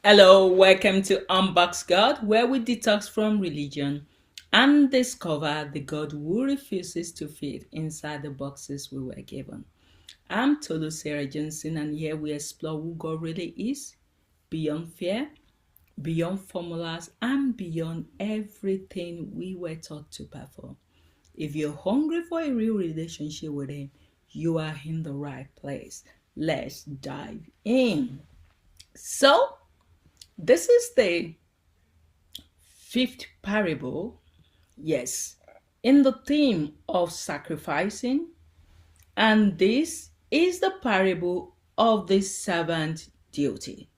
Hello, welcome to Unboxed God, where we detox from religion and discover the God who refuses to fit inside the boxes we were given. I'm Tolu Sarah Johnson, and here we explore who God really is beyond fear, beyond formulas, and beyond everything we were taught to perform. If you're hungry for a real relationship with Him, you are in the right place. Let's dive in. So, this is the fifth parable, yes, in the theme of sacrificing, and this is the parable of the servant duty.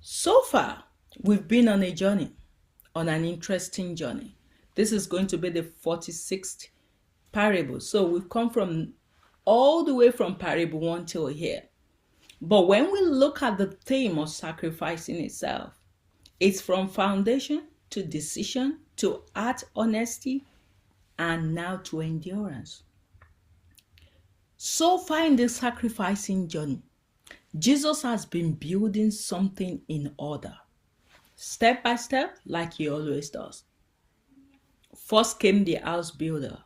So far, we've been on a journey, on an interesting journey. This is going to be the 46th parable. So we've come from all the way from parable 1 till here. But when we look at the theme of sacrificing itself, it's from foundation to decision to heart honesty and now to endurance. So far in the sacrificing journey, Jesus has been building something in order, step by step, like he always does. First came the house builder.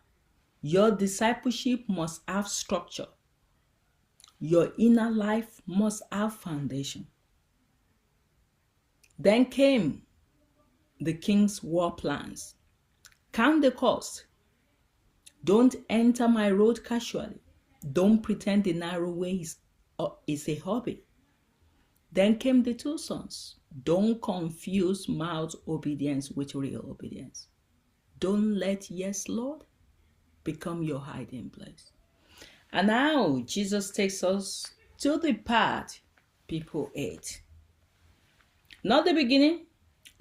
Your discipleship must have structure. Your inner life must have foundation. Then came the king's war plans. Count the cost. Don't enter my road casually. Don't pretend the narrow way is a hobby. Then came the two sons. Don't confuse mouth obedience with real obedience. Don't let yes, Lord, become your hiding place. And now Jesus takes us to the part people hate. Not the beginning,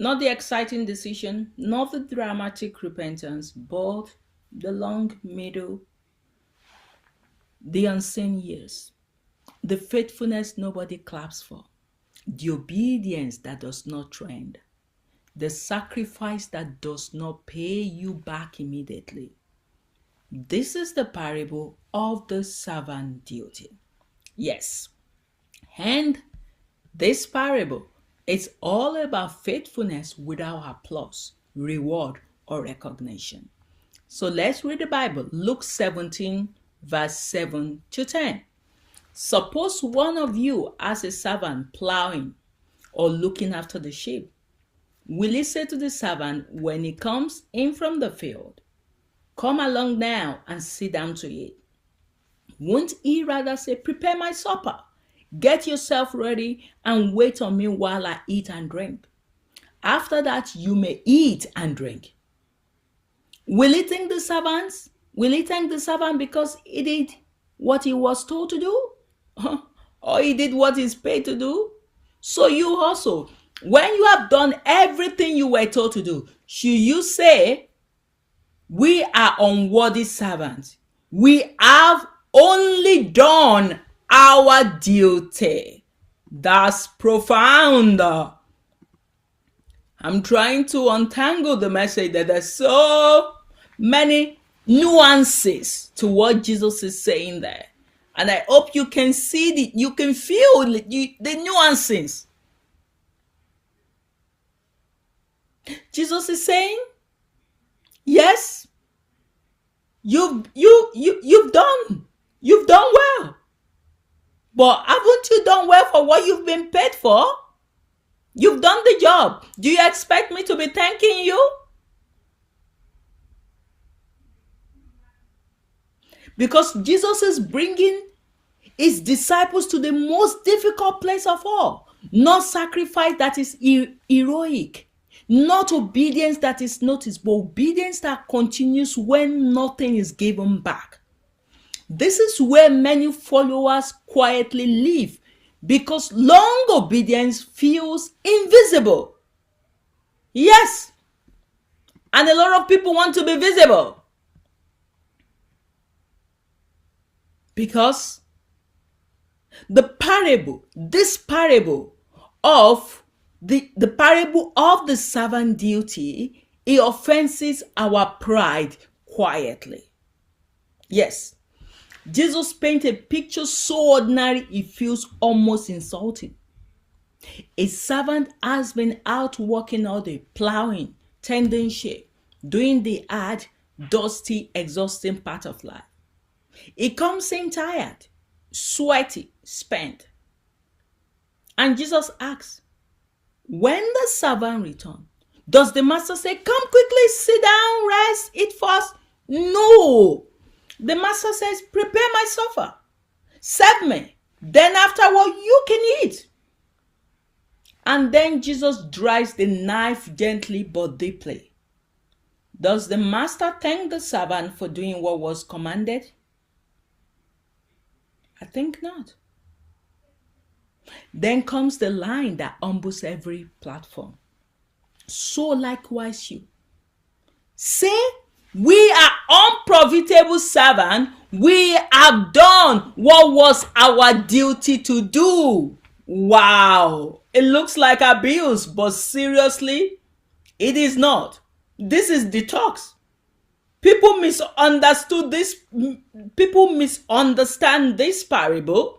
not the exciting decision, not the dramatic repentance, but the long middle, the unseen years, the faithfulness nobody claps for, the obedience that does not trend, the sacrifice that does not pay you back immediately. This is the parable of the servant duty. Yes, and this parable is all about faithfulness without applause, reward, or recognition. So let's read the Bible. Luke 17, verse 7 to 10. Suppose one of you as a servant plowing or looking after the sheep. Will he say to the servant when he comes in from the field, "Come along now and sit down to eat"? Won't he rather say, "Prepare my supper, get yourself ready, and wait on me while I eat and drink? After that, you may eat and drink"? Will he thank the servants? Will he thank the servant because he did what he was told to do? Or he did what he's paid to do? So you also, when you have done everything you were told to do, should you say, "We are unworthy servants. We have only done our duty"? That's profound. I'm trying to untangle the message that there's so many nuances to what Jesus is saying there. And I hope you can see you can feel the nuances. Jesus is saying, yes, you've done well. But haven't you done well for what you've been paid for? You've done the job. Do you expect me to be thanking you? Because Jesus is bringing his disciples to the most difficult place of all. Not sacrifice that is heroic. Not obedience that is noticed, but obedience that continues when nothing is given back. This is where many followers quietly live, because long obedience feels invisible. Yes. And a lot of people want to be visible. Because this parable of the parable of the servant duty, it offenses our pride quietly. Yes. Jesus paints a picture so ordinary it feels almost insulting. A servant has been out working all day, plowing, tending sheep, doing the hard, dusty, exhausting part of life. He comes in tired, sweaty, spent. And Jesus asks, when the servant returns, does the master say, come quickly, sit down, rest, eat first? No. The master says, prepare my supper, serve me, then afterward you can eat. And then Jesus drives the knife gently but deeply. Does the master thank the servant for doing what was commanded? I think not. Then comes the line that humbles every platform. So likewise you. Say, we are unprofitable servants. We have done what was our duty to do. Wow. It looks like abuse, but seriously, it is not. This is detox. People misunderstand this parable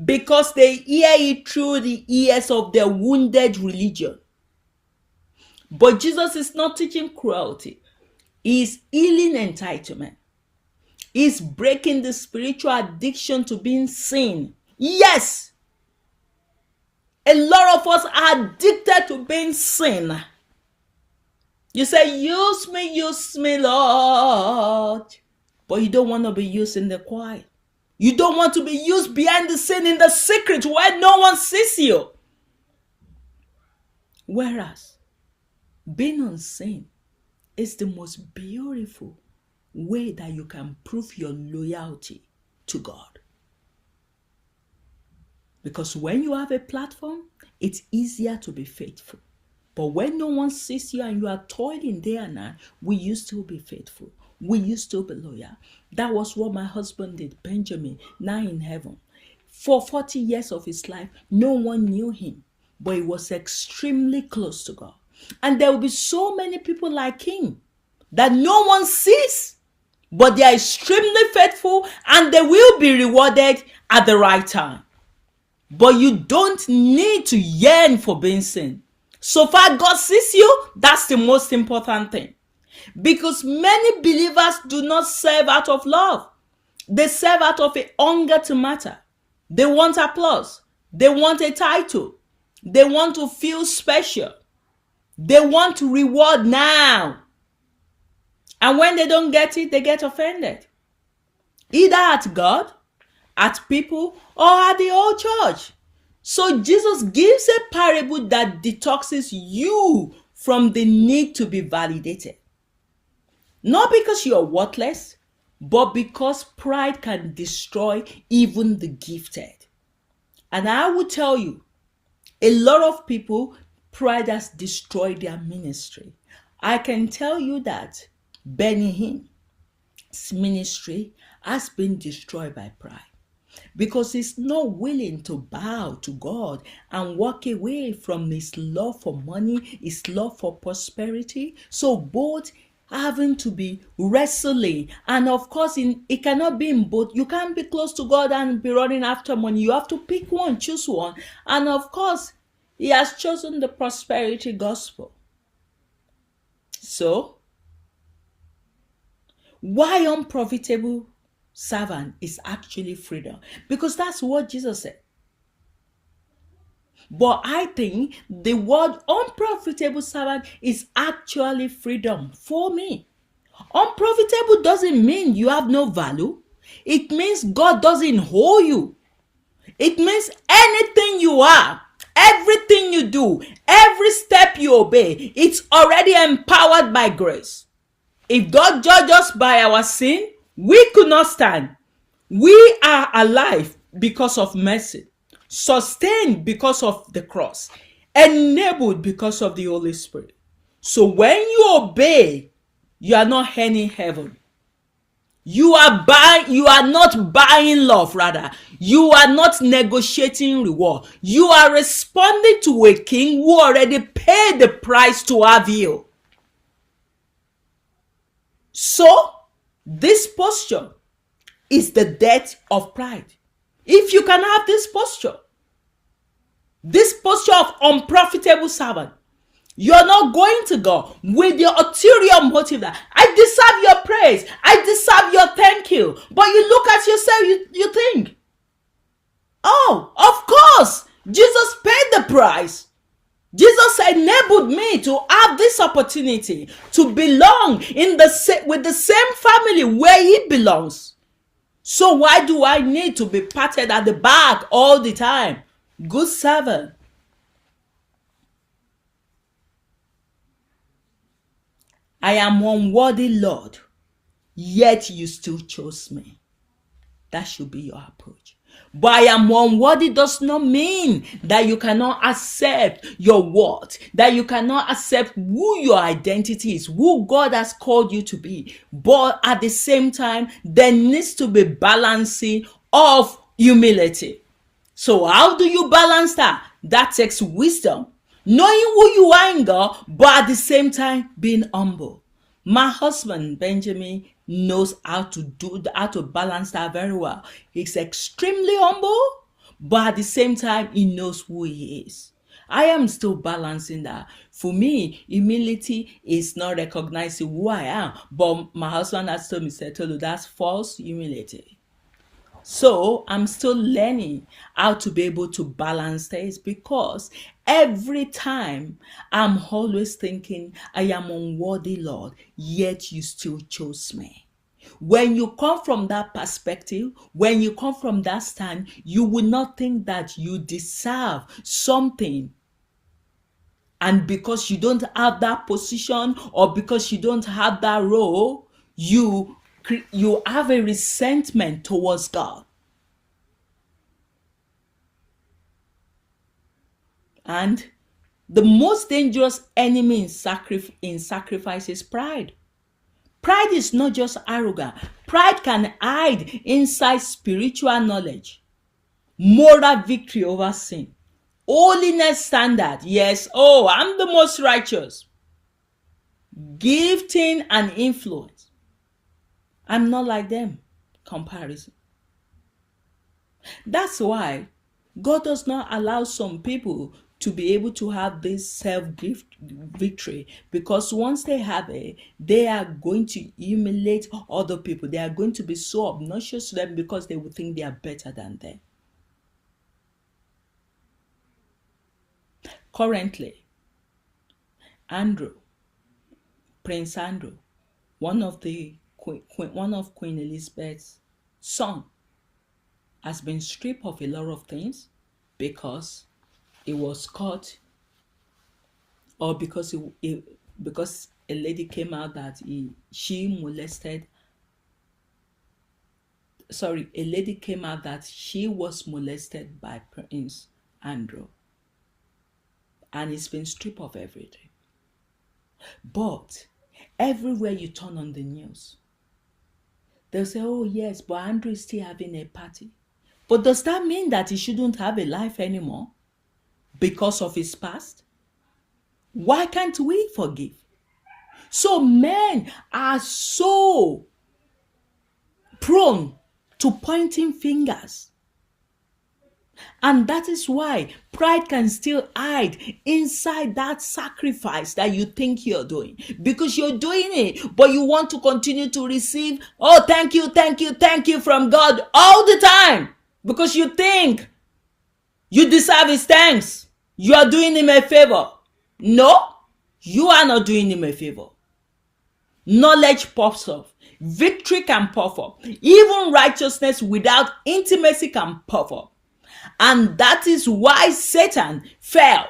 because they hear it through the ears of their wounded religion. But Jesus is not teaching cruelty. He's healing entitlement. He's breaking the spiritual addiction to being seen. Yes, a lot of us are addicted to being seen. You say, use me, Lord. But you don't want to be used in the quiet. You don't want to be used behind the scene in the secret where no one sees you. Whereas, being unseen is the most beautiful way that you can prove your loyalty to God. Because when you have a platform, it's easier to be faithful. But when no one sees you and you are toiling day and night, will you still be faithful? Will you still be loyal? That was what my husband did, Benjamin, now in heaven. For 40 years of his life, no one knew him, but he was extremely close to God. And there will be so many people like him that no one sees, but they are extremely faithful and they will be rewarded at the right time. But you don't need to yearn for being seen. So far God sees you, that's the most important thing. Because many believers do not serve out of love. They serve out of a hunger to matter. They want applause. They want a title. They want to feel special. They want reward now. And when they don't get it, they get offended. Either at God, at people, or at the whole church. So Jesus gives a parable that detoxes you from the need to be validated. Not because you are worthless, but because pride can destroy even the gifted. And I will tell you, a lot of people, pride has destroyed their ministry. I can tell you that Benny Hinn's ministry has been destroyed by pride. Because he's not willing to bow to God and walk away from his love for money, his love for prosperity. So both having to be wrestling. And of course, it cannot be in both. You can't be close to God and be running after money. You have to pick one, choose one. And of course, he has chosen the prosperity gospel. So, why unprofitable servant is actually freedom? Because that's what Jesus said. But I think the word unprofitable servant is actually freedom for me. Unprofitable doesn't mean you have no value. It means God doesn't owe you. It means anything you are, everything you do, every step you obey, it's already empowered by grace. If God judged us by our sin, we could not stand. We are alive because of mercy, sustained because of the cross, enabled because of the Holy Spirit. So when you obey, you are not earning heaven. You are not buying love, rather. You are not negotiating reward. You are responding to a king who already paid the price to have you. So, this posture is the death of pride. If you can have this posture of unprofitable servant, you're not going to go with your ulterior motive that I deserve your praise, I deserve your thank you. But you look at yourself, you think, oh, of course, Jesus paid the price. Jesus enabled me to have this opportunity to belong with the same family where he belongs. So why do I need to be patted at the back all the time? Good servant. I am unworthy, Lord, yet you still chose me. That should be your approach. But I am unworthy does not mean that you cannot accept your worth, that you cannot accept who your identity is, who God has called you to be. But at the same time, there needs to be balancing of humility. So how do you balance that? That takes wisdom. Knowing who you are in God, but at the same time being humble. My husband, Benjamin, knows how to balance that very well. He's extremely humble, but at the same time, he knows who he is. I am still balancing that. For me, humility is not recognizing who I am. But my husband has told me, Setolu, that's false humility. So I'm still learning how to be able to balance this, because every time I'm always thinking, I am unworthy, Lord, yet you still chose me. When you come from that perspective, when you come from that stand, you will not think that you deserve something. And because you don't have that position, or because you don't have that role, you have a resentment towards God. And the most dangerous enemy in sacrifice is pride. Pride is not just arrogant. Pride can hide inside spiritual knowledge, moral victory over sin, holiness standard. Yes, oh, I'm the most righteous. Gifting and influence. I'm not like them. Comparison. That's why God does not allow some people to be able to have this self-gift victory, because once they have it, they are going to humiliate other people. They are going to be so obnoxious to them because they will think they are better than them. Currently, Prince Andrew, one of Queen Elizabeth's son, has been stripped of a lot of things because it was caught, or because because a lady came out that she was molested by Prince Andrew, and it's been stripped of everything. But everywhere you turn on the news, they'll say, oh yes, but Andrew is still having a party. But does that mean that he shouldn't have a life anymore because of his past? Why can't we forgive? So men are so prone to pointing fingers. And that is why pride can still hide inside that sacrifice that you think you're doing. Because you're doing it, but you want to continue to receive, oh, thank you from God all the time. Because you think you deserve his thanks. You are doing him a favor. No, you are not doing him a favor. Knowledge pops up. Victory can pop up. Even righteousness without intimacy can pop up. And that is why Satan fell.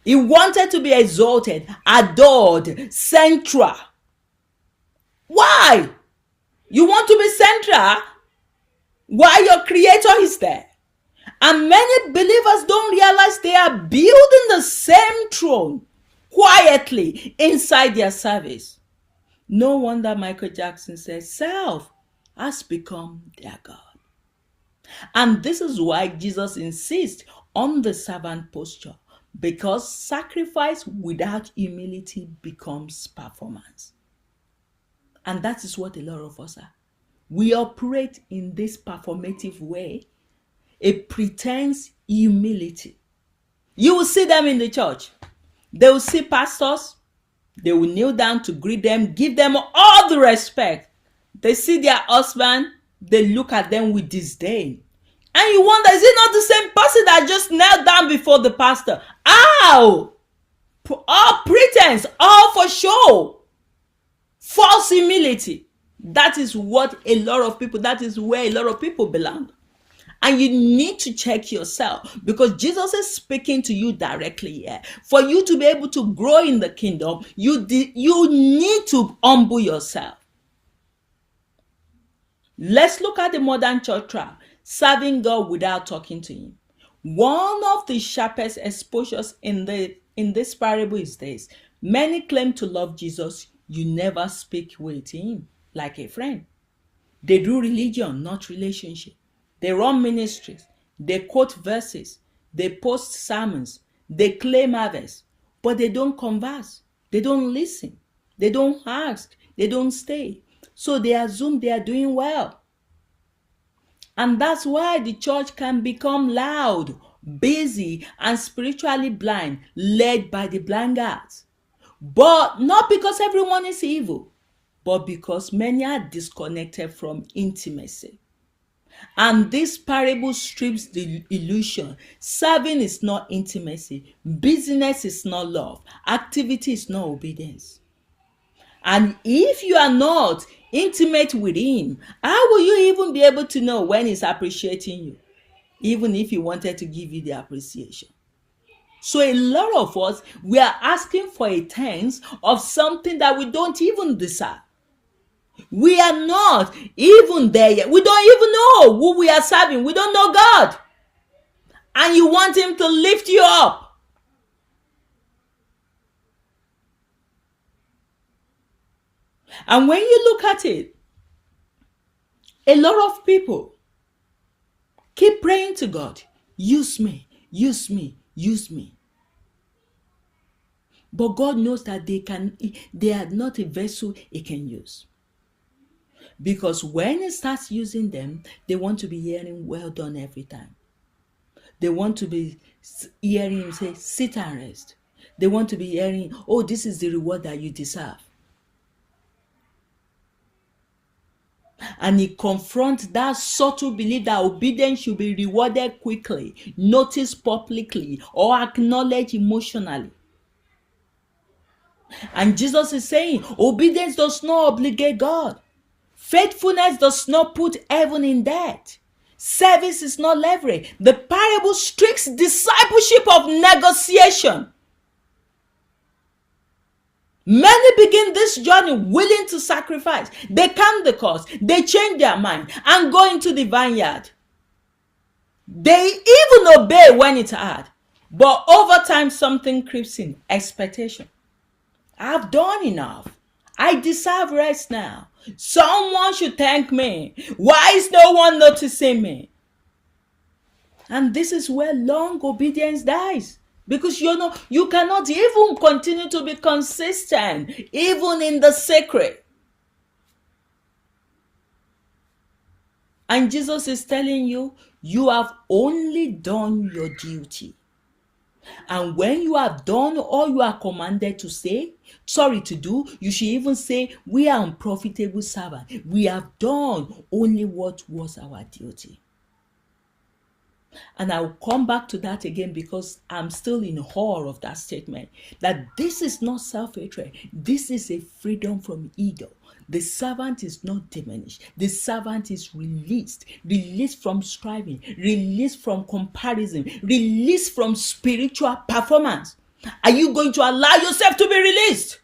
He wanted to be exalted, adored, central. Why? You want to be central while your creator is there? And many believers don't realize they are building the same throne quietly inside their service. No wonder Michael Jackson says self has become their God. And this is why Jesus insists on the servant posture, because sacrifice without humility becomes performance. And that is what a lot of us are. We operate in this performative way, a pretense humility. You will see them in the church. They will see pastors. They will kneel down to greet them, give them all the respect. They see their husband. They look at them with disdain. And you wonder, is it not the same person that just knelt down before the pastor? Ow! All pretense, all for show. False humility. That is what a lot of people, that is where a lot of people belong. And you need to check yourself, because Jesus is speaking to you directly here. For you to be able to grow in the kingdom, you need to humble yourself. Let's look at the modern church trap, serving God without talking to him. One of the sharpest exposures in this parable is this: many claim to love Jesus, you never speak with him like a friend. They do religion, not relationship. They run ministries. They quote verses. They post sermons. They claim harvest. But they don't converse. They don't listen. They don't ask. They don't stay. So they assume they are doing well. And that's why the church can become loud, busy, and spiritually blind, led by the blinders. But not because everyone is evil, but because many are disconnected from intimacy. And this parable strips the illusion. Serving is not intimacy. Business is not love. Activity is not obedience. And if you are not intimate with him, how will you even be able to know when he's appreciating you? Even if he wanted to give you the appreciation. So a lot of us, we are asking for a thanks of something that we don't even deserve. We are not even there yet. We don't even know who we are serving. We don't know God. And you want him to lift you up. And when you look at it, a lot of people keep praying to God, use me, use me, use me. But God knows that they are not a vessel he can use. Because when he starts using them, they want to be hearing well done every time. They want to be hearing him say, sit and rest. They want to be hearing, oh, this is the reward that you deserve. And he confronts that subtle belief that obedience should be rewarded quickly, noticed publicly, or acknowledged emotionally. And Jesus is saying, obedience does not obligate God. Faithfulness does not put heaven in debt. Service is not leverage. The parable strips discipleship of negotiation. Many begin this journey willing to sacrifice. They count the cost. They change their mind and go into the vineyard. They even obey when it's hard. But over time, something creeps in. Expectation. I've done enough. I deserve rest now. Someone should thank me. Why is no one noticing me? And this is where long obedience dies. Because you cannot even continue to be consistent, even in the sacred. And Jesus is telling you, you have only done your duty. And when you have done all you are commanded to do, you should even say, we are unprofitable servants. We have done only what was our duty. And I'll come back to that again because I'm still in awe of that statement. That this is not self-hatred. This is a freedom from ego. The servant is not diminished. The servant is released. Released from striving. Released from comparison. Released from spiritual performance. Are you going to allow yourself to be released?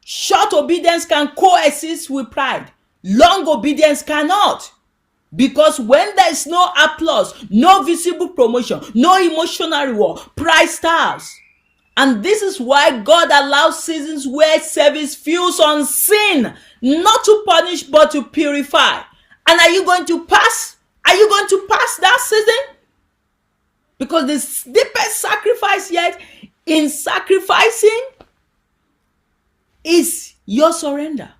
Short obedience can coexist with pride. Long obedience cannot. Because when there is no applause, no visible promotion, no emotional reward, pride starves. And this is why God allows seasons where service feels unseen, not to punish but to purify. And are you going to pass? Are you going to pass that season? Because the deepest sacrifice yet in sacrificing is your surrender.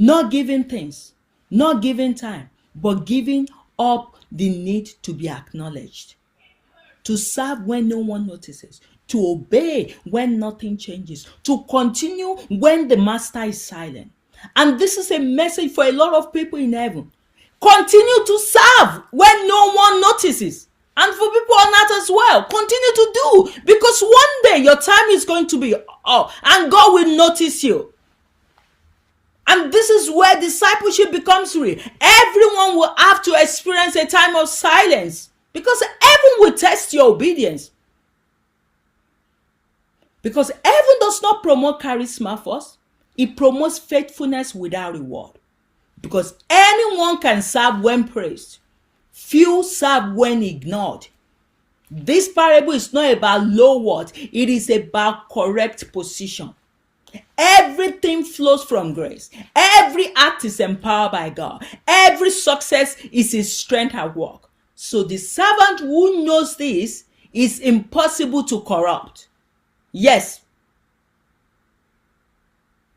Not giving things, not giving time, but giving up the need to be acknowledged, to serve when no one notices, to obey when nothing changes, to continue when the master is silent. And this is a message for a lot of people in heaven. Continue to serve when no one notices. And for people on earth as well, continue to do, because one day your time is going to be up and God will notice you. And this is where discipleship becomes real. Everyone will have to experience a time of silence, because heaven will test your obedience. Because heaven does not promote charisma first, it promotes faithfulness without reward. Because anyone can serve when praised, few serve when ignored. This parable is not about low worth, it is about correct position. Everything flows from grace. Every act is empowered by God. Every success is his strength at work. So the servant who knows this is impossible to corrupt. Yes,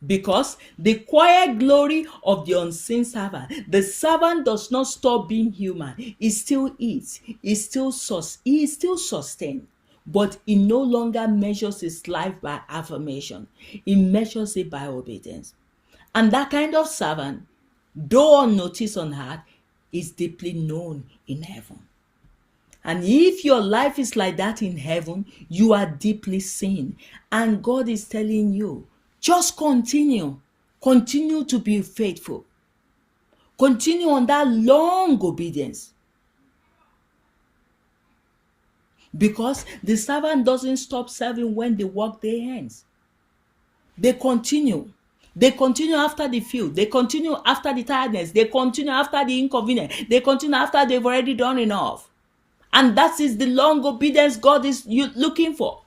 because the quiet glory of the unseen servant, the servant does not stop being human. He still eats, he is still sustained, but he no longer measures his life by affirmation. He measures it by obedience. And that kind of servant, though unnoticed on earth, is deeply known in heaven. And if your life is like that in heaven, you are deeply seen. And God is telling you, just continue to be faithful. Continue on that long obedience. Because the servant doesn't stop serving when the work day ends. They continue. They continue after the field. They continue after the tiredness. They continue after the inconvenience. They continue after they've already done enough. And that is the long obedience God is looking for.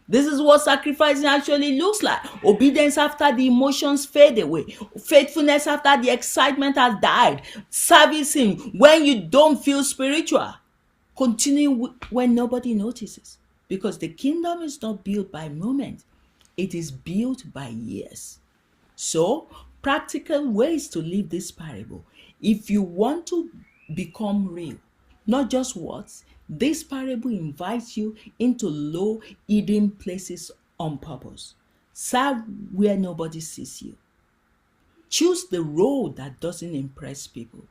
This is what sacrificing actually looks like. Obedience after the emotions fade away. Faithfulness after the excitement has died. Servicing when you don't feel spiritual. Continue when nobody notices. Because the kingdom is not built by moments. It is built by years. So, practical ways to live this parable. If you want to become real, not just words, this parable invites you into low, hidden places on purpose. Serve where nobody sees you. Choose the road that doesn't impress people.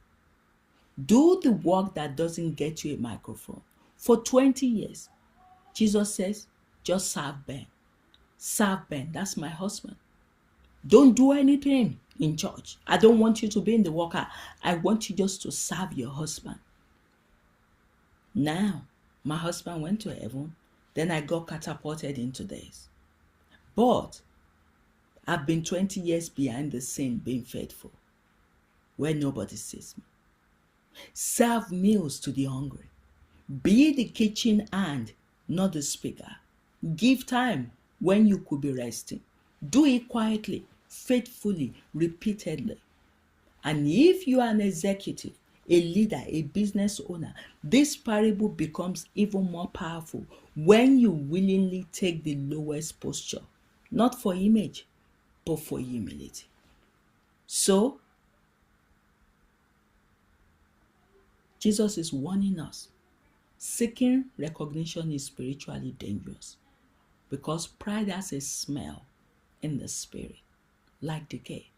Do the work that doesn't get you a microphone. For 20 years, Jesus says, just serve Ben. Serve Ben. That's my husband. Don't do anything in church. I don't want you to be in the worker. I want you just to serve your husband. Now, my husband went to heaven. Then I got catapulted into this. But I've been 20 years behind the scene being faithful, where nobody sees me. Serve meals to the hungry. Be the kitchen hand, not the speaker. Give time when you could be resting. Do it quietly, faithfully, repeatedly. And if you are an executive, a leader, a business owner, this parable becomes even more powerful when you willingly take the lowest posture, not for image, but for humility. So, Jesus is warning us. Seeking recognition is spiritually dangerous because pride has a smell in the spirit, like decay.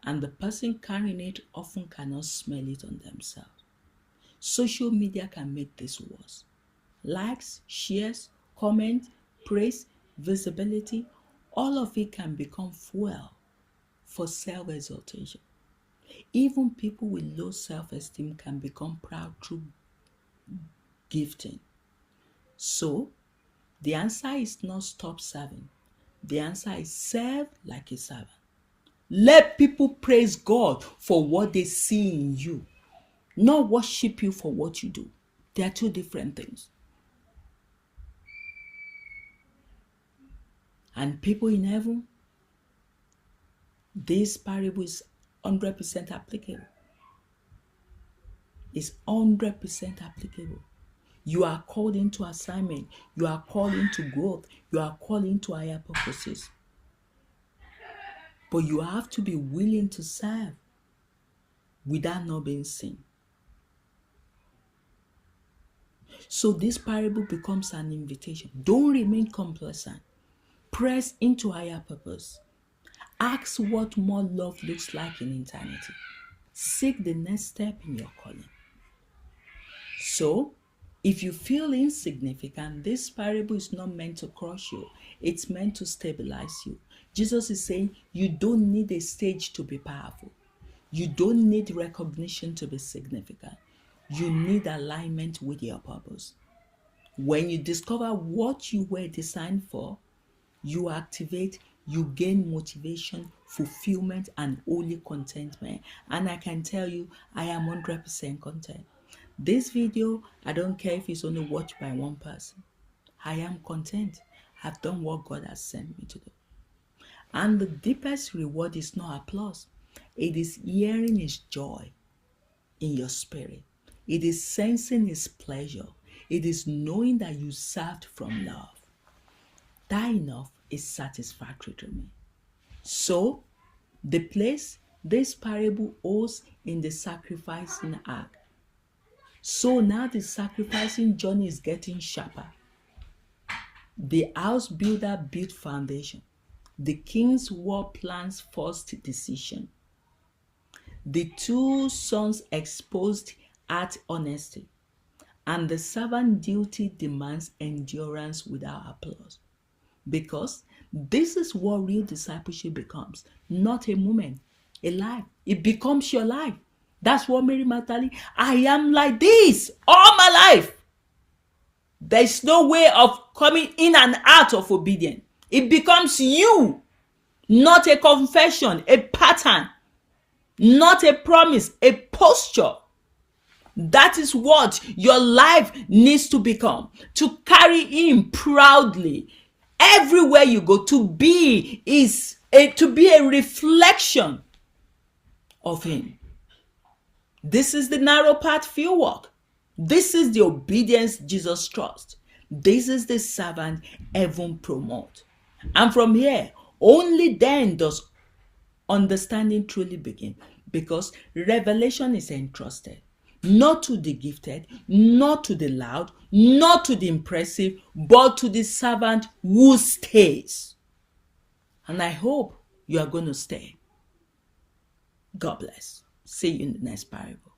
And the person carrying it often cannot smell it on themselves. Social media can make this worse. Likes, shares, comments, praise, visibility, all of it can become fuel for self-exaltation. Even people with low self-esteem can become proud through gifting. So, the answer is not stop serving. The answer is serve like a servant. Let people praise God for what they see in you, not worship you for what you do. They are two different things. And people in heaven, this parable is 100% applicable. It's 100% applicable. You are called into assignment. You are called into growth. You are called into higher purposes. But you have to be willing to serve without not being seen. So this parable becomes an invitation. Don't remain complacent. Press into higher purpose. Ask what more love looks like in eternity. Seek the next step in your calling. So, if you feel insignificant, this parable is not meant to crush you. It's meant to stabilize you. Jesus is saying you don't need a stage to be powerful. You don't need recognition to be significant. You need alignment with your purpose. When you discover what you were designed for, you activate, you gain motivation, fulfillment, and holy contentment. And I can tell you, I am 100% content. This video, I don't care if it's only watched by one person. I am content. I've done what God has sent me to do. And the deepest reward is not applause. It is hearing His joy in your spirit. It is sensing His pleasure. It is knowing that you served from love. That enough is satisfactory to me. So, the place this parable owes in the sacrificing act. So now the sacrificing journey is getting sharper. The house builder built foundation. The king's war plans first decision. The two sons exposed heart honesty. And the servant duty demands endurance without applause. Because this is what real discipleship becomes. Not a moment, a life. It becomes your life. That's what Mary Magdalene, I am like this all my life. There's no way of coming in and out of obedience. It becomes you, not a confession, a pattern, not a promise, a posture. That is what your life needs to become. To carry Him proudly everywhere you go. To be a reflection of Him. This is the narrow path few walk. This is the obedience Jesus trusts. This is the servant heaven promote. And from here, only then does understanding truly begin. Because revelation is entrusted. Not to the gifted, not to the loud, not to the impressive, but to the servant who stays. And I hope you are going to stay. God bless. See you in the next parable.